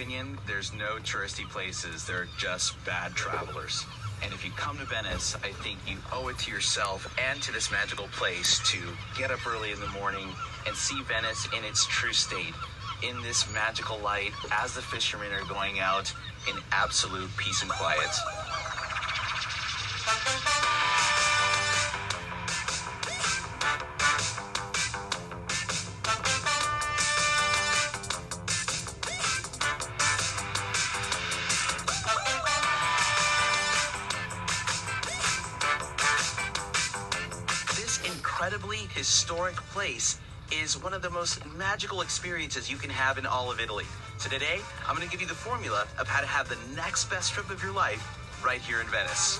opinion, there's no touristy places. They're just bad travelers. And if you come to Venice, I think you owe it to yourself and to this magical place to get up early in the morning and see Venice in its true state, in this magical light as the fishermen are going out in absolute peace and quiet. Incredibly historic place is one of the most magical experiences you can have in all of Italy. So today, I'm going to give you the formula of how to have the next best trip of your life right here in Venice.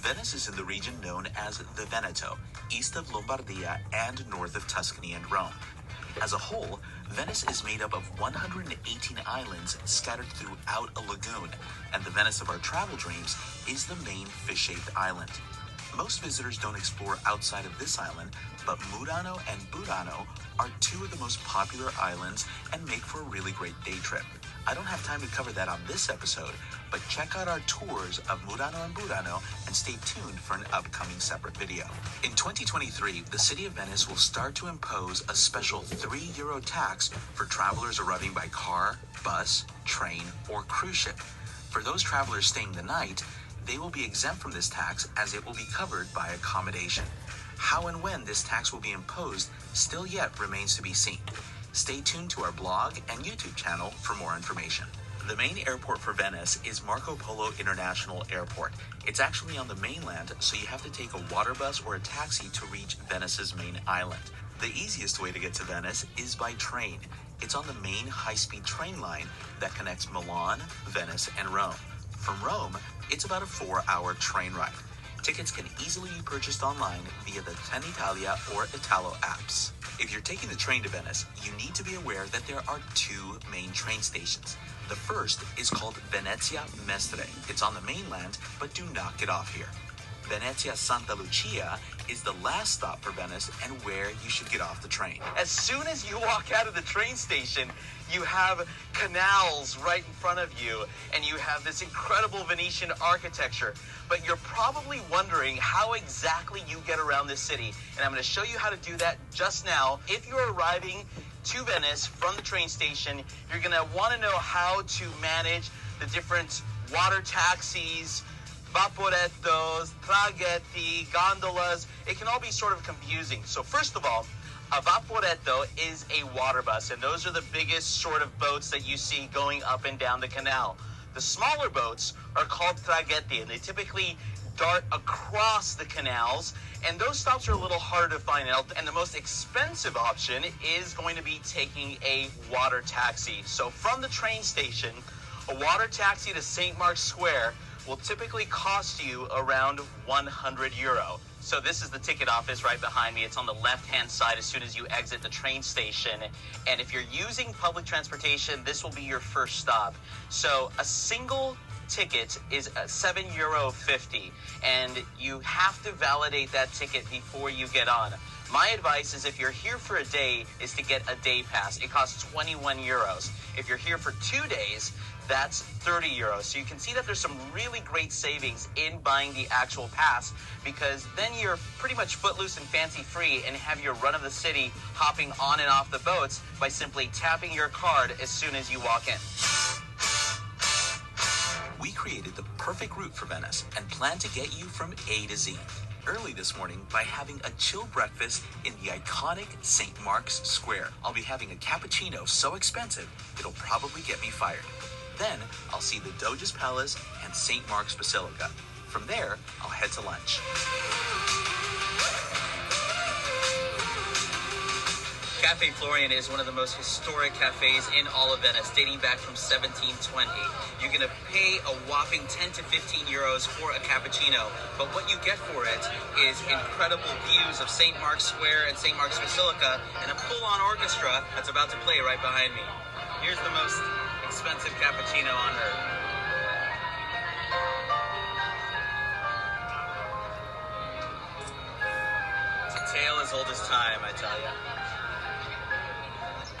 Venice is in the region known as the Veneto, east of Lombardia and north of Tuscany and Rome. As a whole, Venice is made up of 118 islands scattered throughout a lagoon, and the Venice of our travel dreams is the main fish-shaped island. Most visitors don't explore outside of this island, but Murano and Burano are two of the most popular islands and make for a really great day trip. I don't have time to cover that on this episode, but check out our tours of Murano and Burano and stay tuned for an upcoming separate video. In 2023, the city of Venice will start to impose a special €3 tax for travelers arriving by car, bus, train, or cruise ship. For those travelers staying the night, they will be exempt from this tax as it will be covered by accommodation. How and when this tax will be imposed still yet remains to be seen. Stay tuned to our blog and YouTube channel for more information. The main airport for Venice is Marco Polo International Airport. It's actually on the mainland, so you have to take a water bus or a taxi to reach Venice's main island. The easiest way to get to Venice is by train. It's on the main high-speed train line that connects Milan, Venice, and Rome. From Rome, it's about a 4-hour train ride. Tickets can easily be purchased online via the Trenitalia or Italo apps. If you're taking the train to Venice, you need to be aware that there are two main train stations. The first is called Venezia Mestre. It's on the mainland, but do not get off here. Venezia Santa Lucia is the last stop for Venice and where you should get off the train. As soon as you walk out of the train station, you have canals right in front of you, and you have this incredible Venetian architecture. But you're probably wondering how exactly you get around this city, and I'm going to show you how to do that just now. If you're arriving to Venice from the train station, you're going to want to know how to manage the different water taxis, vaporettos, traghetti, gondolas. It can all be sort of confusing. So first of all, a vaporetto is a water bus, and those are the biggest sort of boats that you see going up and down the canal. The smaller boats are called traghetti, and they typically dart across the canals, and those stops are a little harder to find out. And the most expensive option is going to be taking a water taxi. So from the train station, a water taxi to St. Mark's Square will typically cost you around €100. So this is the ticket office right behind me. It's on the left-hand side as soon as you exit the train station. And if you're using public transportation, this will be your first stop. So a single ticket is €7.50, and you have to validate that ticket before you get on. My advice is if you're here for a day is to get a day pass. It costs €21. If you're here for 2 days, that's €30. So you can see that there's some really great savings in buying the actual pass, because then you're pretty much footloose and fancy free and have your run of the city hopping on and off the boats by simply tapping your card as soon as you walk in. We created the perfect route for Venice and plan to get you from A to Z. Early this morning by having a chill breakfast in the iconic St. Mark's Square. I'll be having a cappuccino so expensive it'll probably get me fired. Then I'll see the Doge's Palace and St. Mark's Basilica. From there, I'll head to lunch. Cafe Florian is one of the most historic cafes in all of Venice, dating back from 1720. You're going to pay a whopping 10 to 15 euros for a cappuccino, but what you get for it is incredible views of St. Mark's Square and St. Mark's Basilica, and a full-on orchestra that's about to play right behind me. Here's the most expensive cappuccino on earth. Tail is as old as time, I tell you.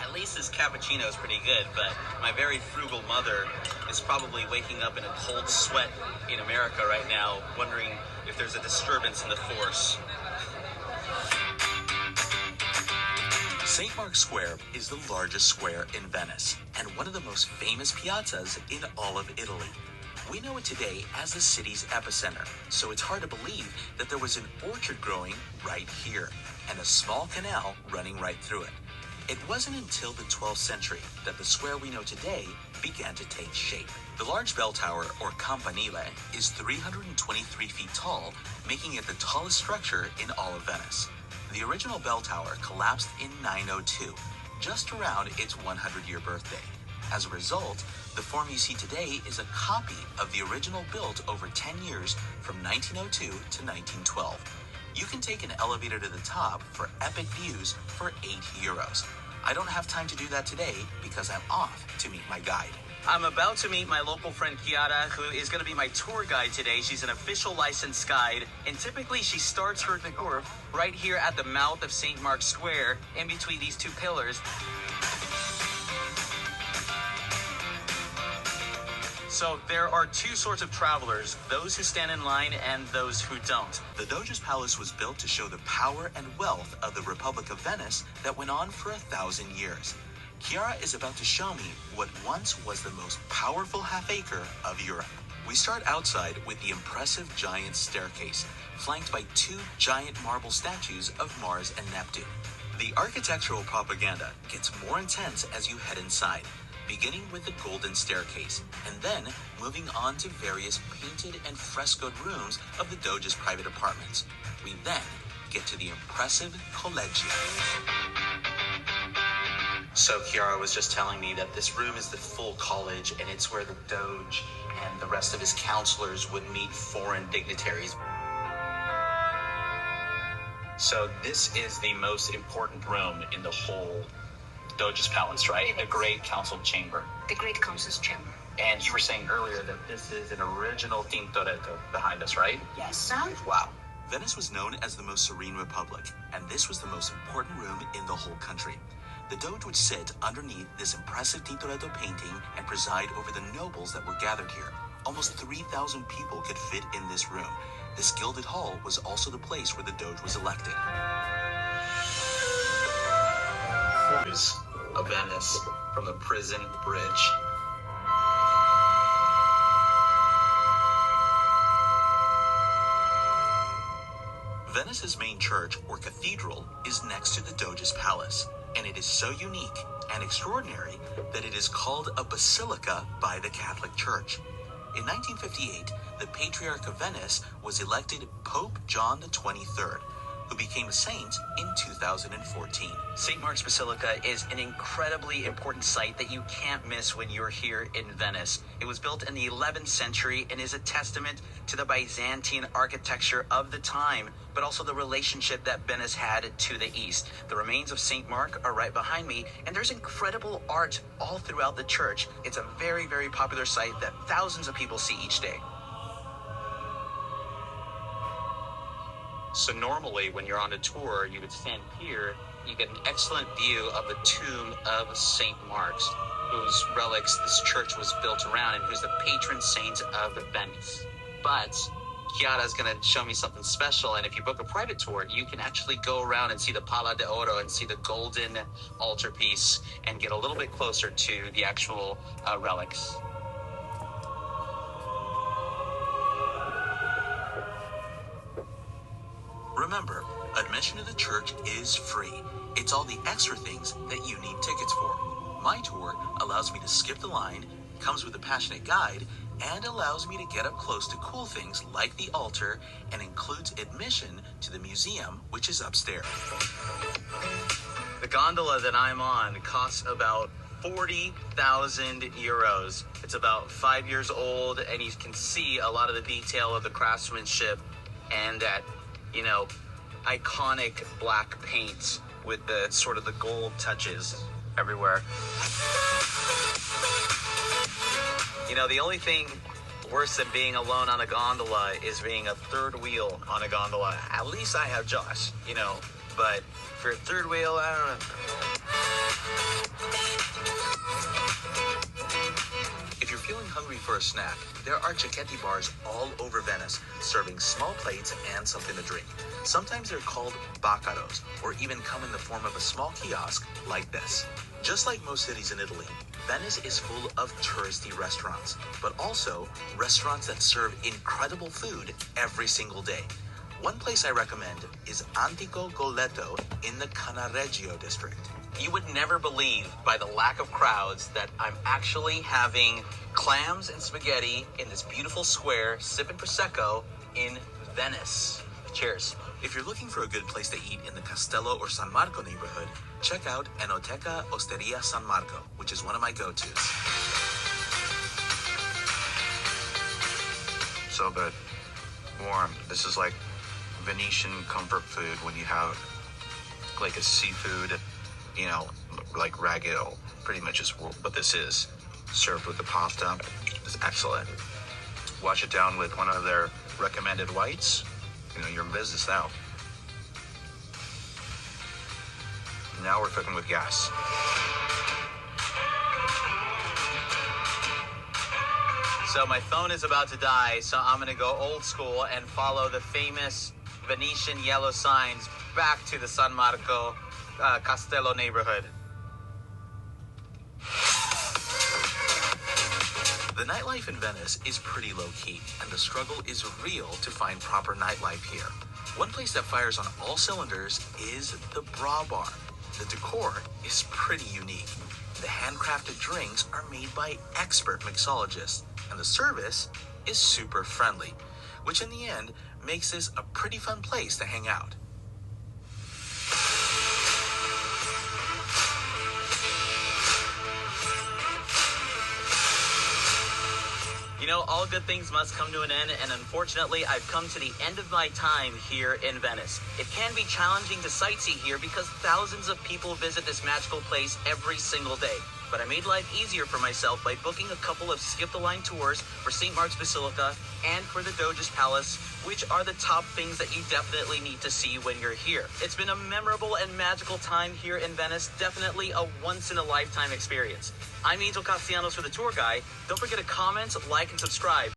At least this cappuccino is pretty good, but my very frugal mother is probably waking up in a cold sweat in America right now, wondering if there's a disturbance in the force. St. Mark's Square is the largest square in Venice and one of the most famous piazzas in all of Italy. We know it today as the city's epicenter, so it's hard to believe that there was an orchard growing right here and a small canal running right through it. It wasn't until the 12th century that the square we know today began to take shape. The large bell tower, or campanile, is 323 feet tall, making it the tallest structure in all of Venice. The original bell tower collapsed in 902, just around its 100-year birthday. As a result, the form you see today is a copy of the original, built over 10 years from 1902 to 1912. You can take an elevator to the top for epic views for €8. I don't have time to do that today because I'm off to meet my guide. I'm about to meet my local friend Chiara, who is going to be my tour guide today. She's an official licensed guide, and typically she starts her tour right here at the mouth of St. Mark's Square, in between these two pillars. So there are two sorts of travelers, those who stand in line and those who don't. The Doge's Palace was built to show the power and wealth of the Republic of Venice that went on for 1,000 years. Chiara is about to show me what once was the most powerful half-acre of Europe. We start outside with the impressive giant staircase, flanked by two giant marble statues of Mars and Neptune. The architectural propaganda gets more intense as you head inside, beginning with the golden staircase, and then moving on to various painted and frescoed rooms of the Doge's private apartments. We then get to the impressive Collegio. So Chiara was just telling me that this room is the full college, and it's where the Doge and the rest of his counselors would meet foreign dignitaries. So this is the most important room in the whole Doge's Palace, right? The Great Council Chamber. The Great Council's Chamber. And you were saying earlier that this is an original Tintoretto behind us, right? Yes, sir. Wow. Venice was known as the most serene republic, and this was the most important room in the whole country. The Doge would sit underneath this impressive Tintoretto painting and preside over the nobles that were gathered here. Almost 3,000 people could fit in this room. This gilded hall was also the place where the Doge was elected. Views of Venice from the prison bridge. Venice's main church, or cathedral, is next to the Doge's palace, and it is so unique and extraordinary that it is called a basilica by the Catholic Church. In 1958, the Patriarch of Venice was elected Pope John the 23rd, who became a saint in 2014. St. Mark's Basilica is an incredibly important site that you can't miss when you're here in Venice. It was built in the 11th century and is a testament to the Byzantine architecture of the time, but also the relationship that Venice had to the east. The remains of St. Mark are right behind me, and there's incredible art all throughout the church. It's a very, very popular site that thousands of people see each day. So normally when you're on a tour, you would stand here, you get an excellent view of the tomb of St. Mark's, whose relics this church was built around and who's the patron saint of Venice. But Chiara's going to show me something special, and if you book a private tour, you can actually go around and see the Pala d'Oro and see the golden altarpiece and get a little bit closer to the actual relics. Remember, admission to the church is free. It's all the extra things that you need tickets for. My tour allows me to skip the line, comes with a passionate guide, and allows me to get up close to cool things like the altar, and includes admission to the museum, which is upstairs. The gondola that I'm on costs about 40,000 euros. It's about 5 years old, and you can see a lot of the detail of the craftsmanship and that, you know, iconic black paint with the sort of the gold touches everywhere. You know, the only thing worse than being alone on a gondola is being a third wheel on a gondola. At least I have Josh, you know, but for a third wheel, I don't know. If you're feeling hungry for a snack, there are cicchetti bars all over Venice, serving small plates and something to drink. Sometimes they're called baccaros, or even come in the form of a small kiosk like this. Just like most cities in Italy, Venice is full of touristy restaurants, but also restaurants that serve incredible food every single day. One place I recommend is Antico Goletto in the Cannaregio district. You would never believe by the lack of crowds that I'm actually having clams and spaghetti in this beautiful square, sipping Prosecco in Venice. Cheers. If you're looking for a good place to eat in the Castello or San Marco neighborhood, check out Enoteca Osteria San Marco, which is one of my go-tos. So good. Warm. This is like Venetian comfort food when you have like a seafood, you know, like ragu. Pretty much is what this is. Served with the pasta. It's excellent. Wash it down with one of their recommended whites. You know, you're in business now. Now we're cooking with gas. So my phone is about to die, so I'm gonna go old school and follow the famous Venetian yellow signs back to the San Marco Castello neighborhood. The nightlife in Venice is pretty low-key, and the struggle is real to find proper nightlife here. One place that fires on all cylinders is the Bra Bar. The decor is pretty unique. The handcrafted drinks are made by expert mixologists, and the service is super friendly, which in the end makes this a pretty fun place to hang out. You know, all good things must come to an end, and unfortunately, I've come to the end of my time here in Venice. It can be challenging to sightsee here because thousands of people visit this magical place every single day. But I made life easier for myself by booking a couple of skip-the-line tours for St. Mark's Basilica and for the Doge's Palace, which are the top things that you definitely need to see when you're here. It's been a memorable and magical time here in Venice, definitely a once-in-a-lifetime experience. I'm Angel Castellanos for the tour guide. Don't forget to comment, like, and subscribe.